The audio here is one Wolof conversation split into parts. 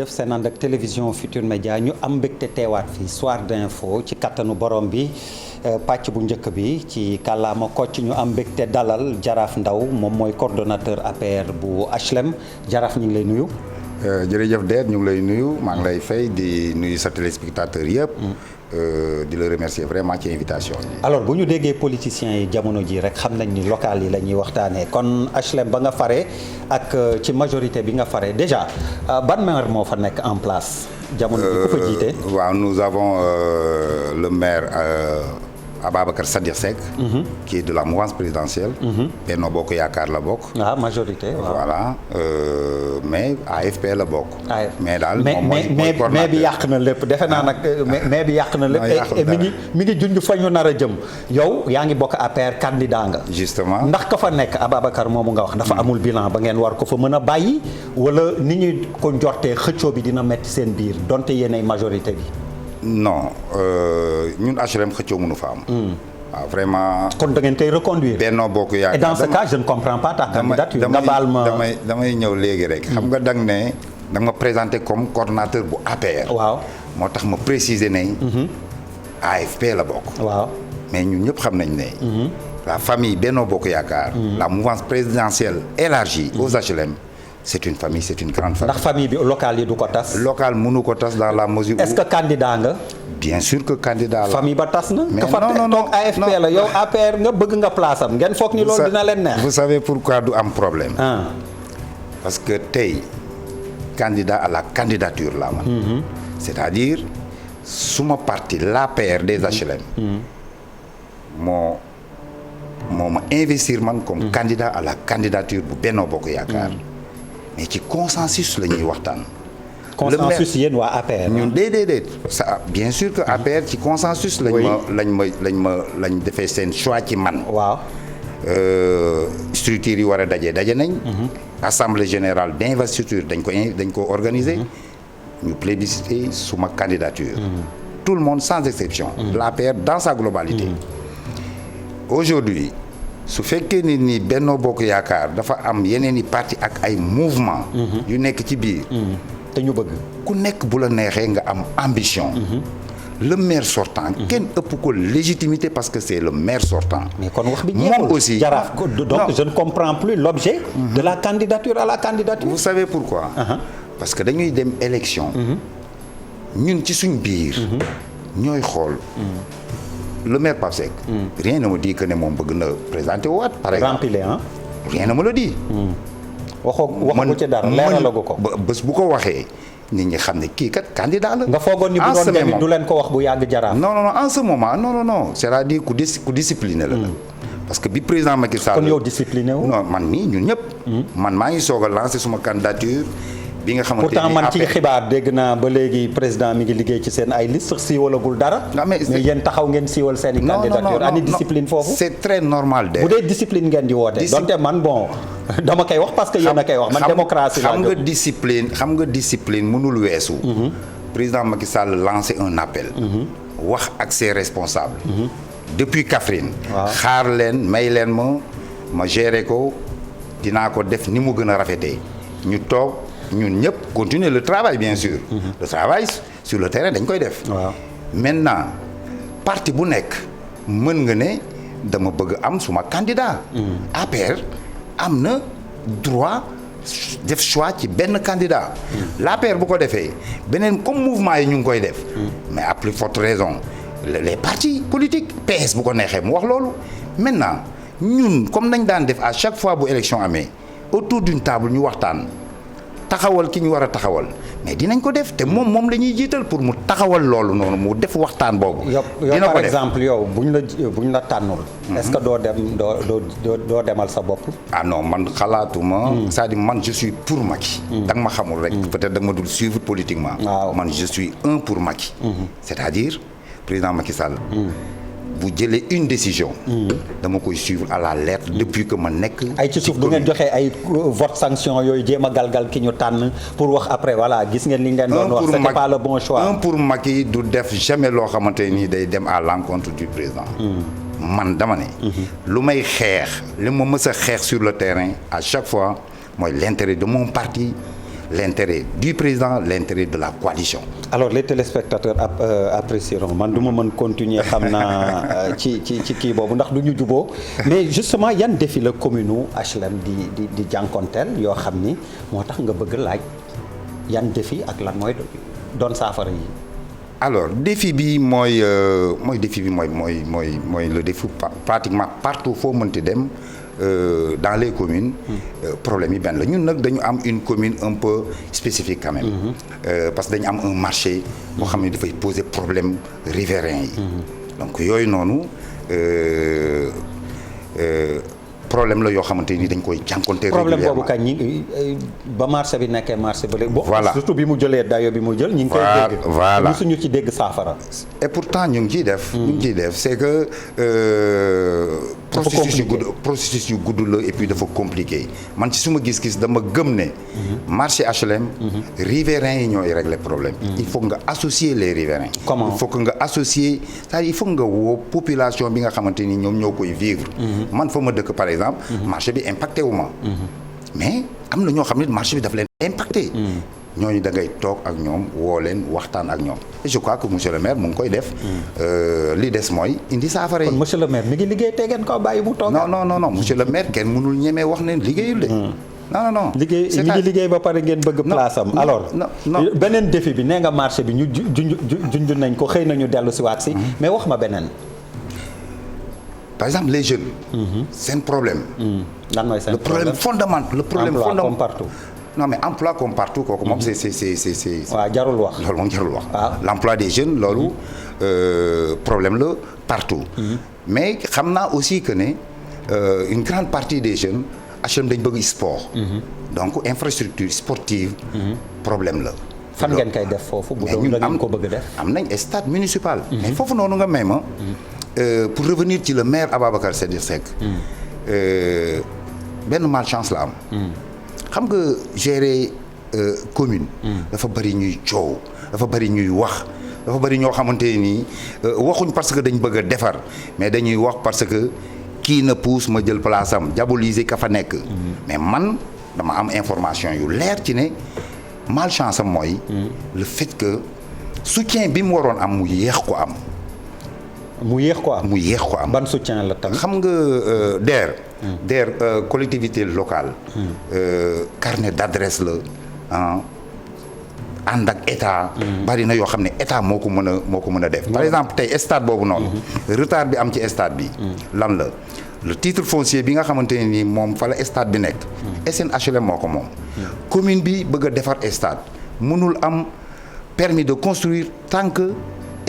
def seen ànd ak télévision Futur Média ñu am mbégte teewaat fii soir d'info ci kattanu borom bi pàcc bu njëkk bi ci kàllaama Kocc ñu am mbégte dalal Jaraaf Ndaw moom mooy coordonnateur APR bu HLM Jaraaf ñu ngi lay nuyu. jërëjëf Der ñu ngi lay nuyu maa ngi lay fay di nuyu sa téléspectateur yëpp. di la remercier vraiment ci invitation bi. alors bu ñu déggee politiciens yi jamono ji rek xam nañ ni local yi la ñuy waxtaanee kon HLM ba nga fare ak ci majorité bi nga fare déjà ban maire moo fa nekk en place. jamono ji ku fa jiite. waaw nous avons le maire Ababacar Sadikh Seck. qui est de la mouvance présidentielle. Benno Bokk Yaakaar la bokk. ah majorité waaw. voilà mais AFP la bokk. mais daal moom mooy mais bi yàq na lépp defe naa nag mais bi yàq na lépp. et mi ngi junj fa ñu nar a jëm. yow yaa ngi bokk APR candidat nga. justement ndax ka fa nekk Ababacar moomu nga wax. dafa amul bilan ba ngeen war ko fa mën a bàyyi. wala ni ñuy ko njortee xëccoo bi dina metti seen biir donte yéenay majorité bi. non ñun HLM xëccoo mënu fa am. waaw vraiment. kon da ngeen koy reconduire. Benno Bokk Yaakaar et dans ce cas je ne comprends pas ta candidature. nga baal ma damay ñëw léegi rek. xam nga da nga ma présenté comme coordonnateur bu APR. waaw moo tax ma préciser ne. AFP la bokk. waaw mais ñun ñëpp xam nañ ne. la famille Benno Bokk Yaakaar. la mouvance présidentielle élargie aux HLM. c'est une famille c'est une grande famille. ndax famille bi local yi du ko tas. local mënu ko tas dans la mesure où. est-ce que candidat nga. bien sûr que candidat la. famille ba tas na. mais non AFP la yow APR nga bëgg nga place am ngeen foog ni loolu dina leen neex. vous savez pourquoi du am problème. Ah. parce que tey candidat à la candidature la man. c'est-à-dire suma parti l'APR des HLM. moo ma investir man comme candidat à la candidature bu Benno Bokk Yaakaar. mais ci consensus la ñuy waxtaan. consensus yéen waa APR. ñun déedéet ça bien sûr que APR ci consensus. lañ defee seen choix ci man. waaw. structures yi war a daje nañ. assemblée générale d'investiture dañ ko organiser. ñu plébisciter suma candidature. tout le monde sans exception. l'APR dans sa globalité. aujourd'hui su fekkee ni Benno Bokk Yaakaar dafa am yeneen i parti ak ay mouvement yu nekk ci biir. te ñu bëgg. ku nekk bu la neexee nga am ambition. le maire sortant kenn ëpp ko légitimité parce que c'est le maire sortant. mais kon wax bi jeexul moom aussi Jaraaf donc je ne comprends plus l'objet de la candidature à la candidature. vous savez pourquoi. parce que dañuy dem élection. ñun ci suñ biir. ñooy xool. le maire Pape Seck. rien ne me dit que ne moom bëgg na présenter waat. par exemple rien ne me le dit. waxoo ko ci dara leeralagu ko. bés bu ko waxee nit ñi xam ne kii kat candidat la. nga foogoon ni bu doon demit du leen ko wax bu yàgg Jaraaf. non en ce moment non c'est-à-dire ku discipliné la. parce que bi président Macky Sall. kon yow discipliné wu. non man nii ñun ñëpp. man maa ngi soog a lancé suma candidature. bi nga xamante ni pourtant man ci xibaar dégg naa ba léegi président mi ngi liggéey ci seen ay liste siiwalagul dara. mais yéen taxaw ngeen siiwal seen i candidature ani discipline foofu. c'est très normal de. bu dee discipline ngeen di woote. donte man bon dama koy wax parce que yéen a koy wax man démocratie laa gëm. xam nga discipline mënul weesu. président Macky Sall lancé un appel. wax ak ses responsables. depuis Kaffrine. xaar leen may leen ma gérer ko dinaa ko def ni mu gën a rafetee ñu toog. ñun ñëpp continuer le travail bien sûr. le travail sur le terrain dañ koy def. maintenant parti bu nekk mën nga ne dama bëgg am suma candidat. APR am na droit def choix ci benn candidat. l'APR bu ko defee beneen comme mouvement yi ñu ngi koy def. mais à plus forte raison les partis politiques PS bu ko neexee mu wax loolu. maintenant ñun comme nañ daan def à chaque fois bu élection amee autour d'une table ñu waxtaan. taxawal ki ñu war a taxawal mais dinañ ko def te moom la ñuy jiital pour mu taxawal loolu noonu mu def waxtaan boobu. dina ko par exemple yow buñ la tànnul. est-ce que doo demal sa bopp. ah non man xalaatuma. c'est-à-dire man je suis pour Macky. da nga ma xamul rek. peut-être da nga ma dul suivre politiquement. man je suis pour Macky. c'est-à-dire président Macky Sall. bu jëlee une décision. dama koy suivre à la lettre depuis que ma nekk. ay ci suuf du ngeen joxe ay vote sanction yooyu jéem a galgal ki ñu tànn pour wax après voilà gis ngeen li ngeen doon wax c'était pas le bon choix. pour Macky du def jamais loo xamante ni day dem à l'encontre du président. man dama ne. lu may xeex li ma mës a xeex sur le terrain à chaque fois mooy l'intérêt de mon parti l'intérêt du président, l'intérêt de la coalition. Alors les téléspectateurs apprécieront man du ma mën continuer xam naa ci kii boobu ndax du ñu juboo mais justement yan défi la commune u HLM di jànkonteel yoo xam ni moo tax nga bëgg laaj yan défi ak lan mooy doon saafara yi. Alors défi bi mooy le défi pratiquement partout foo mënti dem dans les communes. problème yi benn la ñun nag dañu am une commune un peu spécifique quand même. parce que dañu am un marché boo xam ne dafay poser problème riverains yi. donc yooyu noonu problème la yoo xamante ni dañ koy jànkonte problème boobu kañ ñi ba marché bi nekkee marché ba léegi. voilà surtout bi mu jëlee dayo bi mu jël. ñu ngi koy dégg voilà musuñu ci dégg saafara. et pourtant ñu ngi ciy def. c'est que processus yu gudd la et puis dafa compliqué man ci suma gis-gis dama gëm ne. marché HLM. riverains yi ñooy régler problème. il faut nga associer les riverains. comment il faut que nga associer c'est-à-dire il faut nga woo population bi nga xamante ni ñoom ñoo koy vivre. man fa ma dëkk par exemple. marché bi impacté wu ma. mais am na ñoo xam ne marché bi daf leen impacté. ñooñu da ngay toog ak ñoom woo leen waxtaan ak ñoom et je crois que monsieur le maire mu ngi koy def. li des mooy indi saafara yi. kon monsieur le maire mi ngi liggéey te ngeen ko bàyyi mu toog. non monsieur le maire kenn mënul ñemee wax ne liggéeyul de. non liggéey mi ngi liggéey ba pare ngeen bëgg place am. alors beneen défi bi nee nga marché bi ñu junj nañ ko xëy nañu dellu si waat si. mais wax ma beneen. par exemple les jeunes. seen problème. lan mooy seen problème le problème fondamental comme partout. non mais emploi comme partout kooku moom c'est waaw jarul wax loolu moom jarul wax. waaw l'emploi des jeunes loolu problème la partout. mais xam naa aussi que ne une grande partie des jeunes HLM dañ bëgg sport. donc infrastructure sportive. problème la. fan ngeen koy def foofu bu doon da ngeen ko bëgg def. am nañ stade municipal. mais foofu noonu nga may ma. pour revenir ci le maire Ababacar Sadikh Seck. benn malchance la am. xam nga gérer commune. dafa bari ñuy coow dafa bari ñuy wax dafa bari ñoo xamante nii waxuñ parce que dañ bëgg a defar mais dañuy wax parce que kii na pousse ma jël place am diaboliser ka fa nekk. mais man dama am information yu leer ci ne malchance am mooy. le fait que soutien bi mu waroon am mu yéex ko am. mu yéex ko am ban soutien la tam. xam nga DER collectivité locale. carnet d'adresse la ànd ak état. bari na yoo xam ne état moo ko mën a def. par exemple tey stade boobu noonu. retard bi am ci stade bi. lan la le titre foncier bi nga xamante ne ni moom fa la stade bi nekk. SNHLM moo ko moom. commune bi bëgg a defar stade mënul am permis de construire tant que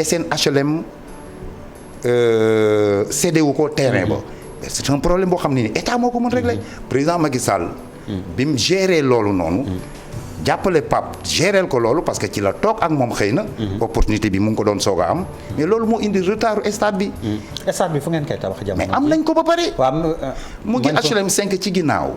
SNHLM. cédé wu ko terrain ba. c'est un problème boo xam ne ni état moo ko mën régler. président Macky Sall. bi mu géré loolu noonu. jàppale Pape géreel ko loolu parce que ci la toog ak moom xëy na. opportunité bi mu ngi ko doon soog a am. mais loolu moo indi retard stade bi. stade bi fu ngeen koy tabax jamono. mais am nañ ko ba pare. waaw mu ngi HLM 5 ci ginnaaw.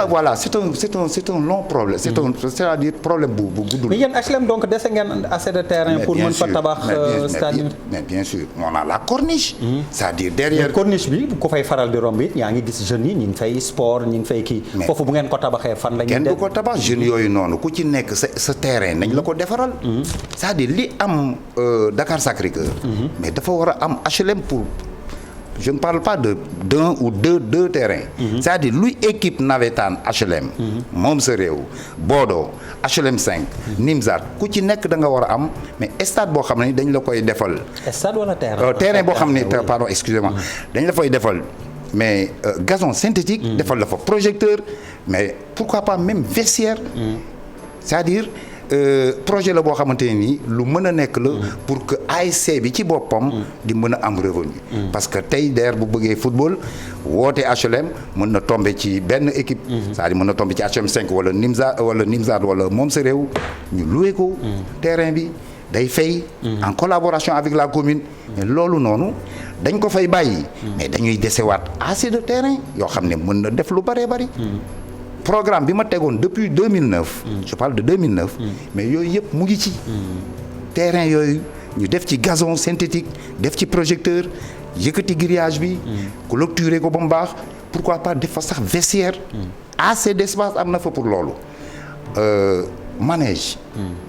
voilà c'est un long problème. c'est-à-dire problème bu guddul. mais yéen HLM donc dese ngeen assez de terrain pour mën fa tabax stade. mais bien sûr on a la corniche. c'est-à-dire derrière. corniche bi ku fay faral di romb it yaa ngi gis jeunes yi ñu ngi fay sport ñu ngi fay kii. foofu bu ngeen ko tabaxee fan la ñuy kenn du ko tabax jeunes yooyu noonu. ku ci nekk sa terrain nañ la ko defaral. c'est-à-dire li am Dakar Sacré-Cœur. mais dafa war a am HLM pour je ne parle pas d'un ou deux terrains. c'est-à-dire luy équipe navétane HLM. moom sa réew Bodo HLM 5. Nimzat ku ci nekk da nga war a am mais stade boo xam ne dañ la koy defal. stade wala terrain. terrain boo xam ne pardon excusez-moi dañ la fay defal. mais gazon synthétique. defal la fa projecteur mais pourquoi pas même vestiaire. c'est-à-dire projet la boo xamante ne nii lu mën a nekk la. pour que ASC bi ci boppam. di mën a am revenu. parce que tey DER bu bëggee football woote HLM mën na tomber ci benn équipe. c'est-à-dire mën na tomber ci HLM 5 wala Nimzat wala moom sa réew ñu loué ko. terrain bi day fay. en collaboration avec la commune. mais loolu noonu dañ ko fay bàyyi. mais dañuy desewaat assez de terrain yoo xam ne mën na def lu bëree bëri. programme bi ma tegoon depuis 2009. je parle de 2009. mais yooyu yëpp mu ngi ci. terrain yooyu ñu def ci gazon synthétique def ci projecteur yëkkati grillage bi. clôturer ko ba mu baax pourquoi pas def fa sax vestiaire. assez d'espace am na fa pour loolu. manège.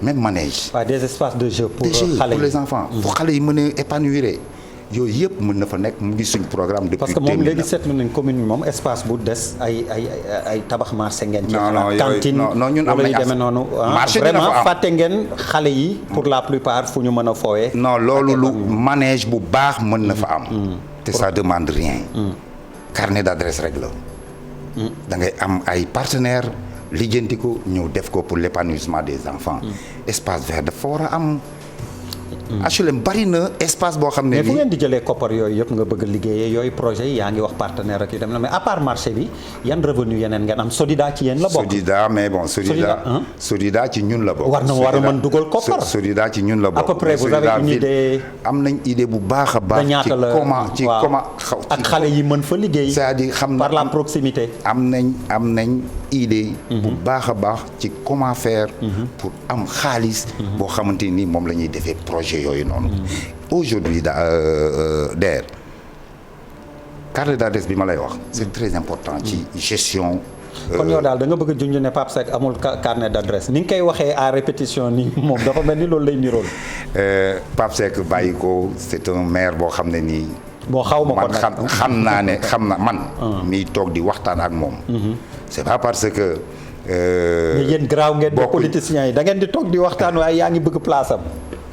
même manège. waaw des espaces de jeu pour xale pour les enfants. pour xale yi mën a épanouir yooyu yëpp mën na fa nekk mu ngi suñ programme. depuis parce que moom léegi seetlu nañ commune bi moom espace bu des ay tabax marché ngeen. ci cantine non ñun am nañ demee noonu. marché vraiment fàtte ngeen xale yi pour la plupart fu ñu mën a fooyee. non loolu lu manège bu baax mën na fa am. te ça demande rien. carnet d'adresse rek la. da ngay am ay partenaires lijjanti ko ñëw def ko pour l'épanouissement des enfants. espace vert dafa war a am. HLM bari na espace boo xam ne. mais fu ngeen di jëlee koppar yooyu yëpp nga bëgg a liggéeyee yooyu projet yi yaa ngi wax partenaire ak yu dem na mais à part marché bi yan revenu yeneen ngeen am Sodida ci yéen la bokk. Sodida mais bon Sodida ci ñun la bokk. war a mën dugal koppar. Sodida ci ñun la bokk. à peu près vous avez une idée. am nañ idée bu baax a baax. ci comment ak xale yi mën fa liggéey. c'est-à-dire xam na par la proximité. am nañ idée. bu baax a baax ci comment faire. pour am xaalis. boo xamante ni moom la ñuy defee projet yooyu noonu. aujourd'hui DER carte d'adresse bi ma lay wax. c'est très important ci gestion. kon yow daal da nga bëgg a junj ne Pape Seck amul carnet d'adresse ni nga koy waxee à répétition ni moom dafa mel ni loolu lay nirool. Pape Seck bàyyi ko c'est un maire boo xam ne nii. boo xaw ma ko man xam naa man. miy toog di waxtaan ak moom. c'est pas parce que. mais yéen garaaw ngeen di politiciens yi da ngeen di toog di waxtaan waaye yaa ngi bëgg place am.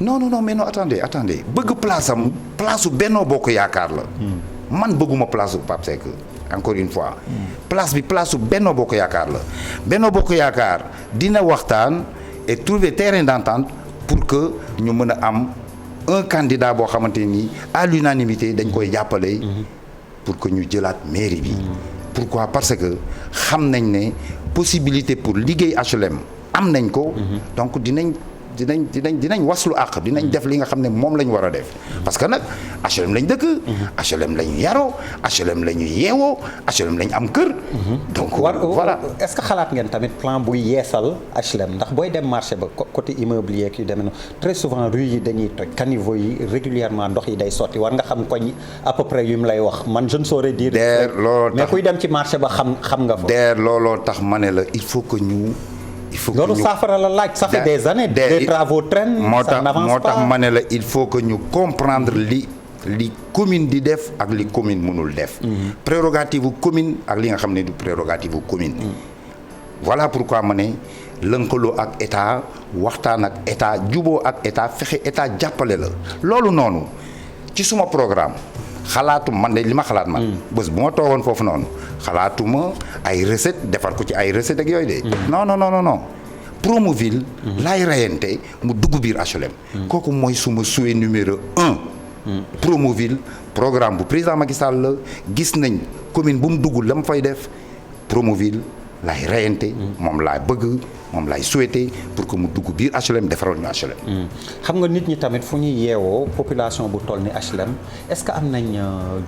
non mais non attendez bëgg place am place su Benno Bokk Yaakaar la. man bëgguma place su Pape Seck encore une fois. place su Benno Bokk Yaakaar la. Benno Bokk Yaakaar dina waxtaan et trouver terrain d'entente pour que ñu mën a am un candidat boo xamante ni à l'unanimité dañ koy jàppale. pour que ñu jëlaat mairie bi. pourquoi parce que xam nañ ne possibilité pour liggéey HLM am nañ ko. donc dinañ waslu àq dinañ def li nga xam ne moom lañ war a def parce que nag HLM lañ dëkk. HLM lañu yaroo HLM lañu yeewoo HLM lañ am kër. donc voilà. est-ce que xalaat ngeen tamit plan buy yeesal HLM ndax booy dem marché ba côté immobilier yu demee noonu très souvent rue yi dañuy toj caniveau yi régulièrement ndox yi day sotti war nga xam koñ à peu près yu mu lay wax man je ne saurais dire. mais kuy dem ci marché ba xam nga fa. DER looloo tax ma ne la il faut que ñu. loolu saafara la laaj ça fait des années. les travaux traînent ça n'avance pas. moo tax ma ne la il faut que ñu comprendre li commune di def ak li commune mënul def. prérogative commune ak li nga xam ne du prérogative commune. voilà pourquoi ma ne lënkaloo ak état waxtaan ak état juboo ak état fexe état jàppale la. loolu noonu ci suma programme xalaatu man de li ma xalaat man. bés bu ma toogoon foofu noonu xalaatuma ay recette defar ko ci ay recette ak yooyu de. non. Promoville. laay rayante mu dugg biir HLM. kooku mooy suma souhait numéro 1. Promoville programme bu président Macky Sall la gis nañ commune bu mu dugg la mu fay def Promoville laay rayante. moom laa bëgg moom laay souhaité pour que mu dugg biir HLM defaral ñu HLM. xam nga nit ñi tamit fu ñuy yeewoo population bu toll ni HLM est-ce que am nañ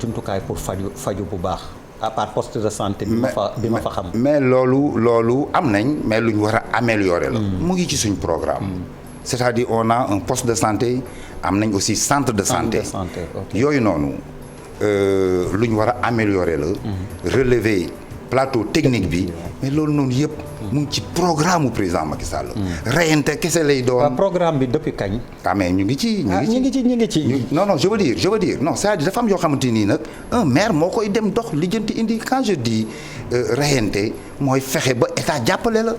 jumtukaay pour faju bu baax. à part poste de santé bi ma fa xam. mais loolu am nañ mais lu ñu war a améliorer la. mu ngi ci suñ programme. c'est-à-dire on a un poste de santé am nañ aussi centre de santé. yooyu noonu lu ñu war a améliorer la. relever plateau technique bi mais loolu noonu yëpp mu ngi ci programme mu président Macky Sall. reyante kese lay doon. programme bi depuis kañ. mais ñu ngi ci. non je veux dire non c'est-à-dire dafa am yoo xamante nii nag un maire moo koy dem dox lijjanti indi quand je dis reyante mooy fexe ba état jàppale la.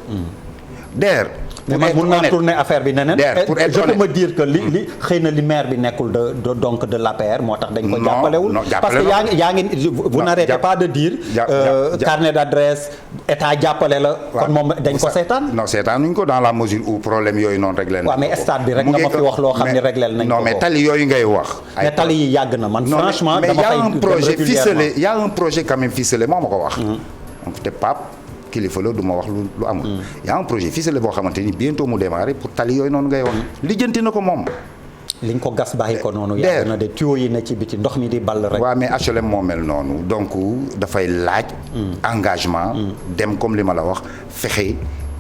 DER. mais man mun naa tourner affaire bi neneen. je peux me dire que li xëy na li maire bi nekkul donc de l'APR moo tax dañ ko jàppalewul. parce que yaa ngi vous n'arrêtez pas de dire. carnet d'adresse état jàppale la. kon moom dañ ko seetaan. non seetaanuñ ko dans la mesure où problème yooyu noonu réglé nañ ko. waaw mais stade bi rek nga ma fi wax loo xam ne réglé nañ ko. non mais tali yooyu ngay wax. mais tali yi yàgg na man franchement. dama fay dem régulièrement mais y a un projet quand même ficelé moo ma ko wax. donc te Pape kilifa la du ma wax lu amul. y a un projet ficelé boo xamante ni bientôt mu démarrer pour tali yooyu noonu ngay wax. lijjanti na ko moom. liñ ko gas bàyyi ko noonu. yàgg na de tuyaux yi ne ci biti ndox mi di ball rek. waaw mais HLM moo mel noonu donc dafay laaj. engagement. dem comme li ma la wax fexe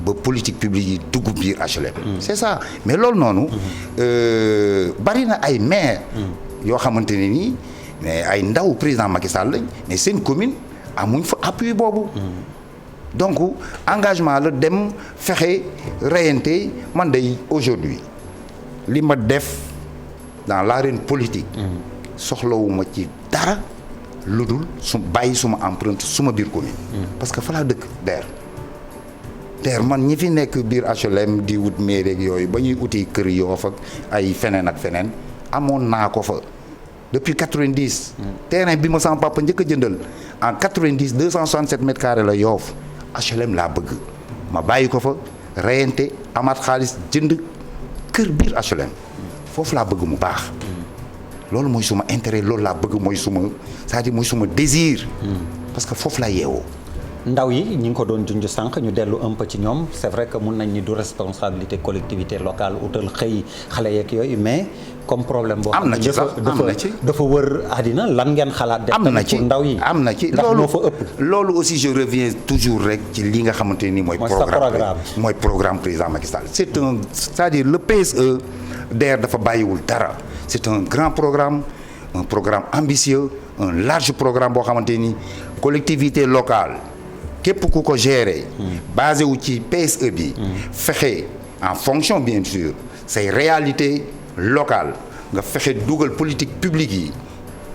ba politique publique yi dugg biir HLM. c'est ça mais loolu noonu. bari na ay maire yoo xamante ne nii mais ay ndaw président Macky Sall lañ mais seen commune amuñ fa appui boobu. donc engagement la dem fexe reyante man day aujourd'hui li ma def dans l'arène politique soxlawuma ci dara lu dul su bàyyi suma empreinte suma biir commune parce que fa laa dëkk der man ñi fi nekk biir HLM di wut mairie ak yooyu ba ñuy uti kër Yoff ak ay feneen ak feneen amoon naa ko fa depuis 90 terrain bi ma sama papa njëkk a jëndal en 90 267 mètres carrés la Yoff HLM laa bëgg ma bàyyi ko fa reyante amaat xaalis jënd kër biir HLM foofu laa bëgg mu baax loolu mooy suma intérêt loolu laa bëgg mooy suma c'est-à-dire mooy suma désir parce que foofu laa yeewoo ndaw yi ñi ngi ko doon junj sànq ñu dellu un peu ci ñoom c'est vrai que mun nañ ni du responsabilité collectivité locale utal xëy xale yeeg yooyu mais comme problème boo xam ne dafa wër àddina lan ngeen xalaat def tamit pour ndaw yi am na ci ndax moo fa ëpp loolu aussi je reviens toujours rek ci li nga xamante ni mooy programme président Macky Sall c'est-à-dire le PSE DER dafa bàyyiwul dara c'est un grand programme un programme ambitieux un large programme boo xamante ni collectivité locale képp ku ko gérer basé wu ci PSE bi fexe en fonction bien sûr say réalités locales nga fexe dugal politique publique yi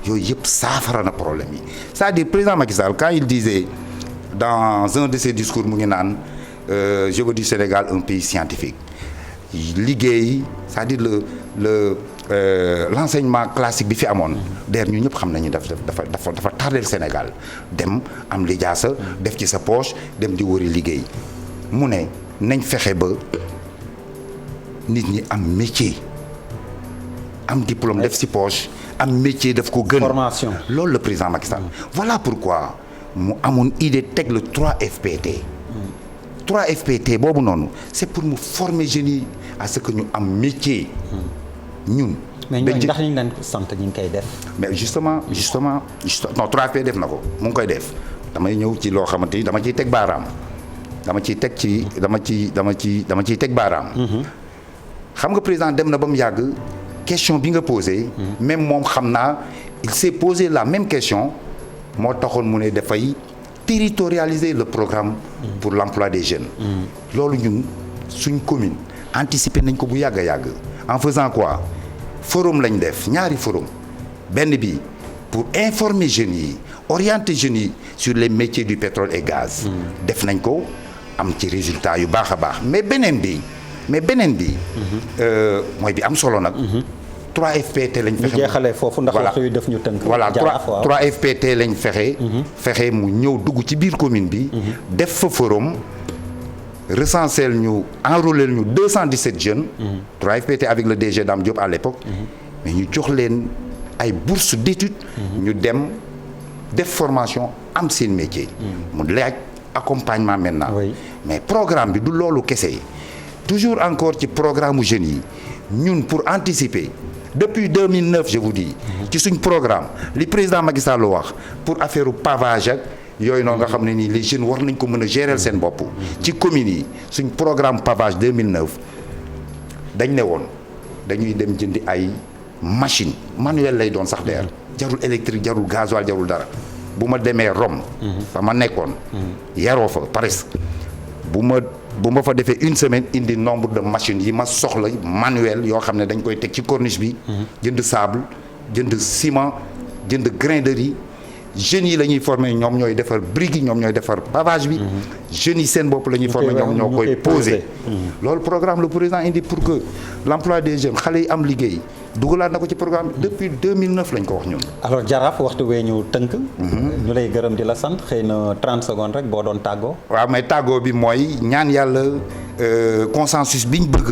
yooyu yëpp saafara na problème yi c'est-à-dire président Macky Sall quand il disait dans un de ses discours mu ngi naan je veux du Sénégal un pays scientifique liggéey c'est-à-dire l'enseignement classique bi fi amoon DER ñu ñëpp xam nañu dafa tardel Sénégal dem am lijaasa def ci sa poche dem di wëri liggéey mu ne nañ fexe ba nit ñi am métier am diplôme def ci poche am métier daf ko gën formation loolu le président Macky Sall voilà pourquoi mu amoon idée teg le 3FPT 3FPT boobu noonu c'est pour mu former jeunes yi à ce que ñu am métier ñun. mais ñooñu ndax ñu leen sant ñu ngi koy def. mais justement non 3FPT def na ko mu ngi koy def damay ñëw ci loo xamante ni dama ciy teg baaraam dama ciy teg baaraam. xam nga président dem na ba mu yàgg question bi nga posé. même moom xam naa il s'est posé la même question moo taxoon mu ne dafay territorialiser le programme pour l'emploi des jeunes. loolu ñun suñ commune anticiper nañ ko bu yàgg a yàgg. en faisant quoi forum lañ def ñaari forum benn bi pour informer jeunes yi orienter jeunes yi sur les métiers du pétrole et gaz. def nañ ko am ci résultat yu baax a baax mais beneen bi mooy bi am solo nag. 3FPT lañ fexe. ñu jeexalee foofu ndax waxtu yu def ñu tënk. voilà 3FPT lañ fexe mu ñëw dugg ci biir commune bi. def fa forum. recensé ñu enrôlé ñu 217 jeunes. 3FPT avec le DG Dame Diop à l'époque. mais ñu jox leen ay bourses d'études. ñu dem def formation am seen métier. mu laaj accompagnement maintenant. Oui. mais programme bi du loolu kese toujours encore ci programme jeunes yi ñun pour anticiper depuis 2009 je vous dis. ci suñ programme li président Macky Sall wax pour affaire pavage ak. yooyu noonu nga xam ne nii les jeunes war nañ ko mën a gérer seen bopp. ci communes yi suñ programme pavage 2009 dañ ne woon dañuy dem jëndi ay machine manuelle lay doon sax DER. jarul électrique jarul gasoil jarul dara bu ma demee Rome. fa ma nekkoon. yaroo fa presque bu ma fa defee une semaine indi nombre de machines yi ma soxla manuel yoo xam ne dañ koy teg ci corniche bi. jënd sable jënd ciment jënd grain de riz. jeunes yi la ñuy former ñoom ñooy defar briques yi ñoom ñooy defar pavage bi. jeunes yi seen bopp la ñuy former ñoom ñoo koy poser. loolu programme le président indi pour que l'emploi des jeunes xale yi am liggéey dugalaat na ko ci programme depuis 2009 lañ ko wax ñun. alors Jaraaf waxtu wee ñu tënk. ñu lay gërëm di la sant xëy na 30 secondes rek boo doon tàggoo. waaw mais tàggoo bi mooy ñaan yàlla consensus bi ñu bëgg.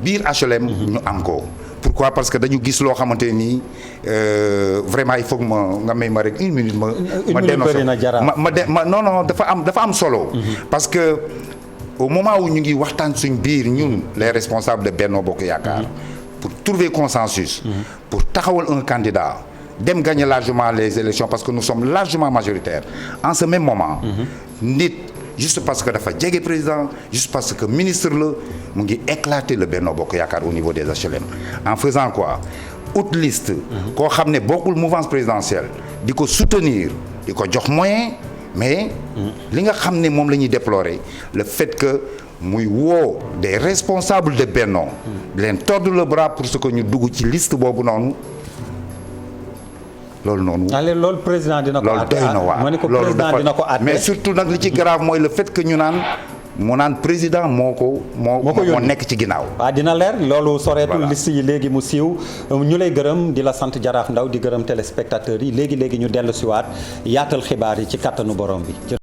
biir HLM. ñu am ko. pourquoi parce que dañu gis loo xamante nii vraiment il faut que nga may ma rek une minute ma dénoncer non dafa am solo. parce que au moment où ñu ngi waxtaan suñ biir ñun les responsables de Benno Bokk Yaakaar. pour trouver consensus. pour taxawal un candidat dem gagner largement les élections parce que nous sommes largement majoritaires en ce même moment. nit juste parce que dafa jege président juste parce que ministre la mu ngi éclater le Benno Bokk Yaakaar au niveau des HLM en faisant quoi out liste koo xam ne bokkul mouvance présidentielle di ko soutenir di ko jox moyen mais li nga xam ne moom la ñuy déplorer le fait que muy woo des responsables de Benno leen tordre le bras pour ce que ñu dugg ci liste boobu noonu loolu noonu. allez loolu président dina ko àtte. loolu doy na waar ma ne ko président dina ko àtte. mais surtout nag li ci grave mooy le fait que ñu naan mu naan président moo nekk ci ginnaaw. waaw dina leer loolu soreetul liste yi léegi mu siiw ñu lay gërëm di la sant Jaraaf Ndaw di gërëm téléspectateurs yi léegi ñu dellu siwaat yaatal xibaar yi ci kattanu borom bi.